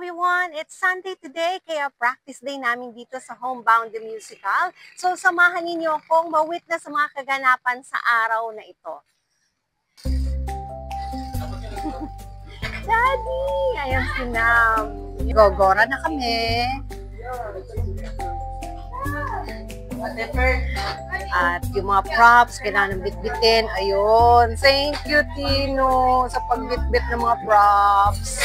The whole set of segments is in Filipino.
everyone! It's Sunday today, kaya practice day namin dito sa Homebound the Musical. So samahan ninyo akong ma-witness sa mga kaganapan sa araw na ito. Daddy! Ayan si Nam. Gogora na kami. At yung mga props, kailangan bitbitin. Ayun. Thank you, Tino, sa pagbitbit ng mga props.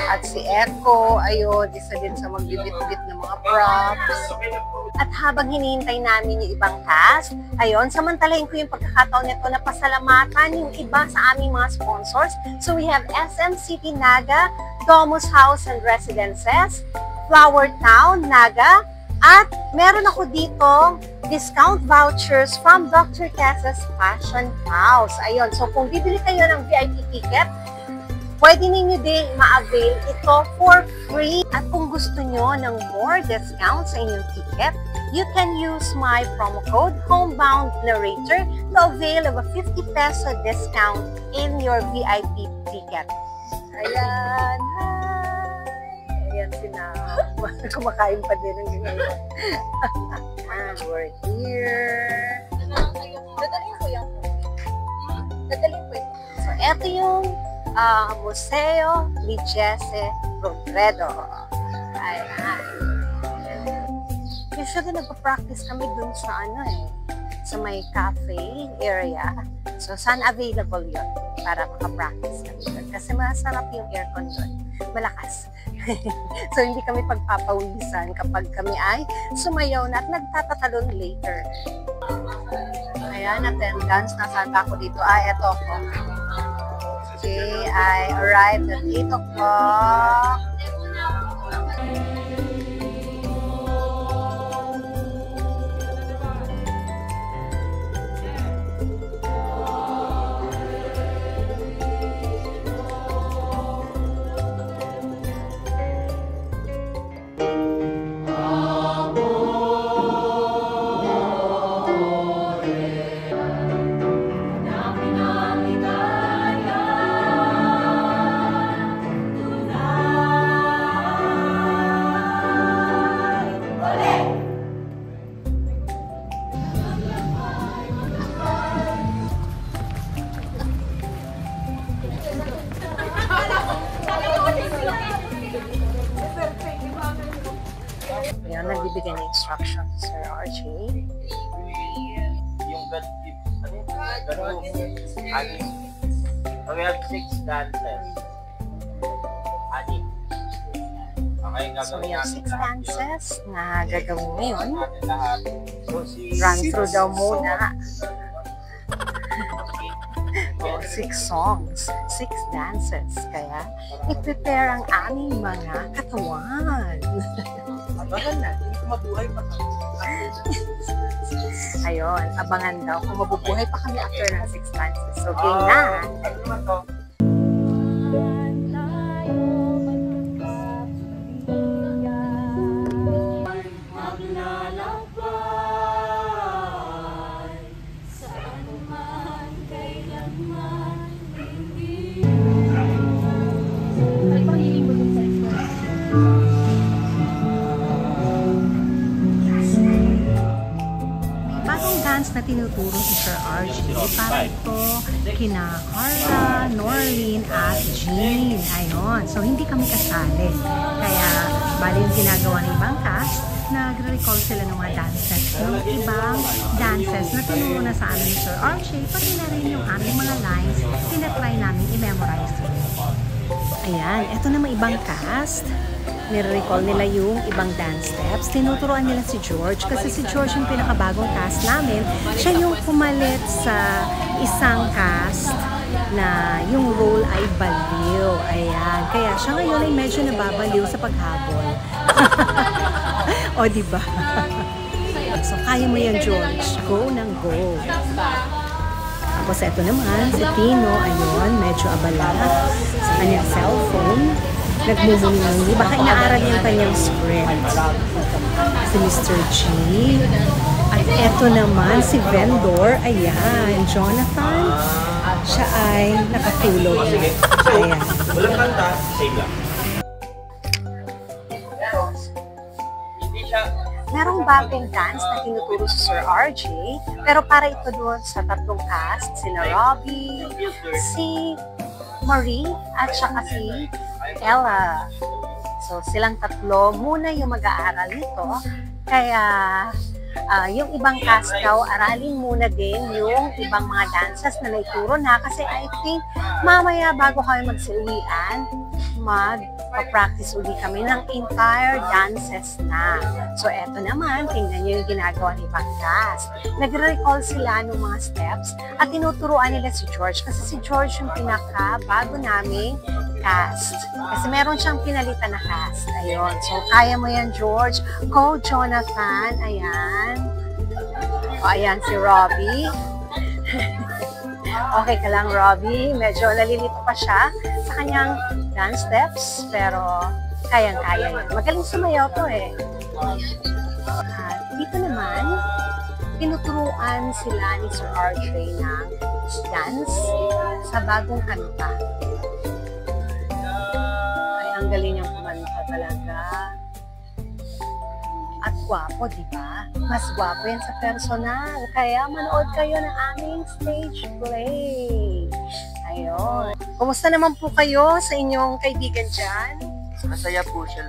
At si Echo, ayun, isa din sa magbibit-bit ng mga props. At habang hinihintay namin yung ibang cast, ayun, samantalahin ko yung pagkakataon nito na pasalamatan yung iba sa aming mga sponsors. So we have SM City Naga, Domus House and Residences, Flower Town Naga, at meron ako dito discount vouchers from Dr. Tessa's Fashion House. Ayun, so kung bibili kayo ng VIP ticket, pwede ninyo din ma-avail ito for free. At kung gusto nyo ng more discount sa inyong ticket, you can use my promo code Homebound Narrator to avail of a 50 peso discount in your VIP ticket. Ayan, hi! Ayan sina, kumakain pa din ng ganyan. And we're here. Dadalhin ko yan. Dadalhin ko yan. So, eto yung Museo ni Jesse Robredo. Ayan. Usually nagpa-practice kami dun sa sa may cafe area. So, saan available yun para makapractice kami dun? Kasi masarap yung aircon dun. Malakas. So, hindi kami pagpapawisan kapag kami ay sumayaw na at nagtatatalon later. Ayan, attendance. Nasaan ba ako dito? Eto ako. Okay, I arrived at 8 o'clock. Ayan, nagbibigay ng instructions, Sir RJ. Yung ganun, anim. So we have 6 dances. Anim. Okay, So we have 6 dances na gagawin ngayon. So, Run through daw muna. 6 songs, 6 dances. Kaya, i-prepare ang aming mga katawan. abangan na, hindi ko mabuhay pa kami. Ayun, abangan daw kung mabubuhay pa kami after ng 6 dances. So, game na! Ano naman to? Na tinuturo si Sir RJ para ito kina Carla, Norlene at Jean. Ayun. So, hindi kami kasali. Kaya, bali yung ginagawa ng ibang cast, nagre-recall sila ng mga dances. Yung ibang dances na tinuro na sa amin ni Sir RJ, pati na rin yung aming mga lines, tinatry namin i-memorize. Ayan. Ito naman ibang cast. Nire-recall nila yung ibang dance steps. Tinuturuan nila si George kasi si George yung pinakabagong cast namin. Siya yung pumalit sa isang cast na yung role ay baliw. Ayan. Kaya siya ngayon ay medyo nababaliw sa paghabol. O, diba? So, kaya mo yan, George. Go ng go. Tapos, eto naman, si Tino, ayun, medyo abala sa kanyang cellphone. Nagmumuni-muni. Baka inaaral yung kanyang script. Si Mr. G. At eto naman, si Vendor. Ayan, Jonathan. Siya ay nakatulog. Ayan. Walang kanta, save lang. bagong dance na tinuturo si Sir RJ, pero para ito doon sa tatlong cast, sina Robbie, si Marie, at saka si Ella. So, silang tatlo muna yung mag-aaral nito. Kaya, yung ibang cast daw, aralin muna din yung ibang mga dances na naituro na. Kasi I think, mamaya bago kami magsiuwian, mag-practice uli kami ng entire dances na. So, eto naman, tingnan nyo yung ginagawa ni ibang cast. Nagre-recall sila ng mga steps at tinuturuan nila si George. Kasi si George yung pinaka-bago naming cast. Kasi meron siyang pinalitan na cast. Ayun. So, kaya mo yan, George. Go, Jonathan. Ayan. O, ayan si Robbie. Okay ka lang, Robbie. Medyo nalilito pa siya sa kanyang dance steps, pero kayang-kaya niya. Magaling sumayaw to eh. Dito naman, tinuturuan sila ni Sir RJ ng dance sa bagong kanta. Ay, ang galing niyang kumanta talaga. At gwapo, di ba? Mas gwapo yan sa personal. Kaya manood kayo ng aming stage play. Ayun. Kumusta naman po kayo sa inyong kaibigan dyan? Masaya po siya.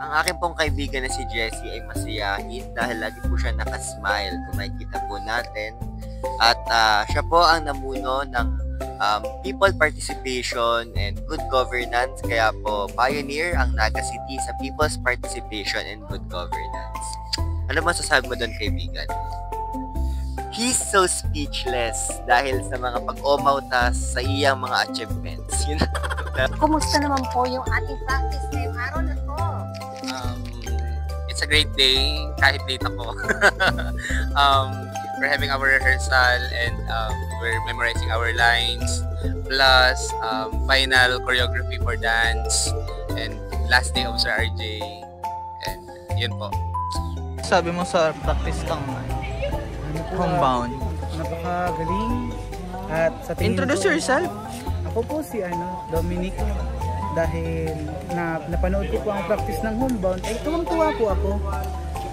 Ang aking pong kaibigan na si Jessie ay masayahin dahil lagi po siya nakasmile kung makikita po natin. At siya po ang namuno ng people participation and good governance. Kaya po, pioneer ang Naga City sa people's participation and good governance. Ano masasabi mo doon, kaibigan? He's so speechless dahil sa mga pag-omautas sa iyang mga achievements. Kumusta naman po yung ating practice ngayong araw na to? It's a great day kahit late ako. We're having our rehearsal and we're memorizing our lines, plus final choreography for dance, and last day of Sir RJ, and yun po. Sabi mo sa practice kang homebound. Napakagaling. At sa tingin Introduce ko, yourself. Ako po si Dominic. Dahil napanood ko po ang practice ng homebound, ay tuwang-tuwa po ako.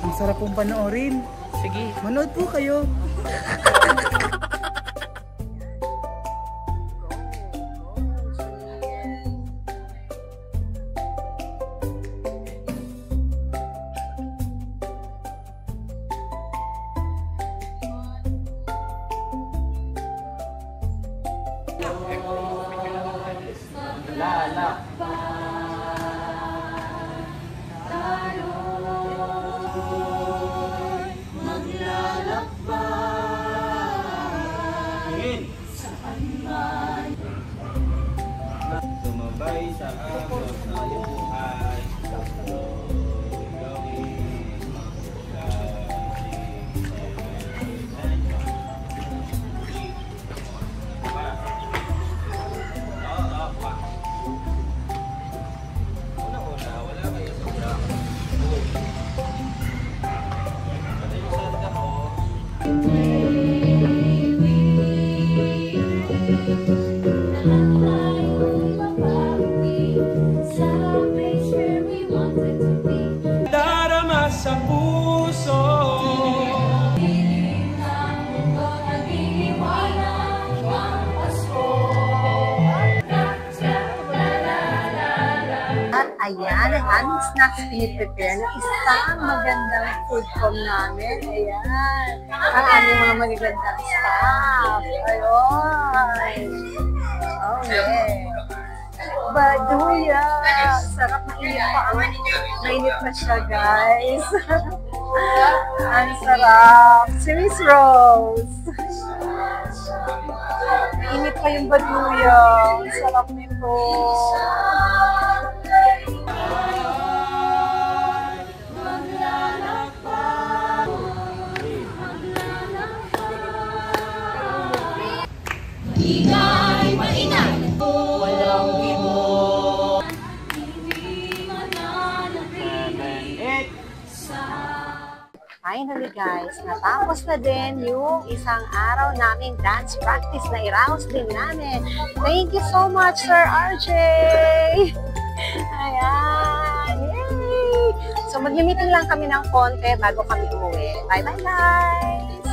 Ang sarap pong panoorin. Sige. Manood po kayo. Sumabay sa agos ng buhay. Darama sa puso. At ayan, ang aming snacks piniprepare ng isang magandang food com namin. Ayan, ang aming mga magagandang staff. Ayun. Oh, yeah. Baduya! Sarap na init pa. Mainit na siya, guys. Ang sarap. Si Miss Rose. Init pa yung baduya. Ang sarap nito. Ingay, maingay, walang ibo. Finally guys, natapos na din yung isang araw naming dance practice na iraos din namin. Thank you so much, Sir RJ! Ayan! Yay! So, mag-meeting lang kami ng konti bago kami umuwi. Bye-bye guys!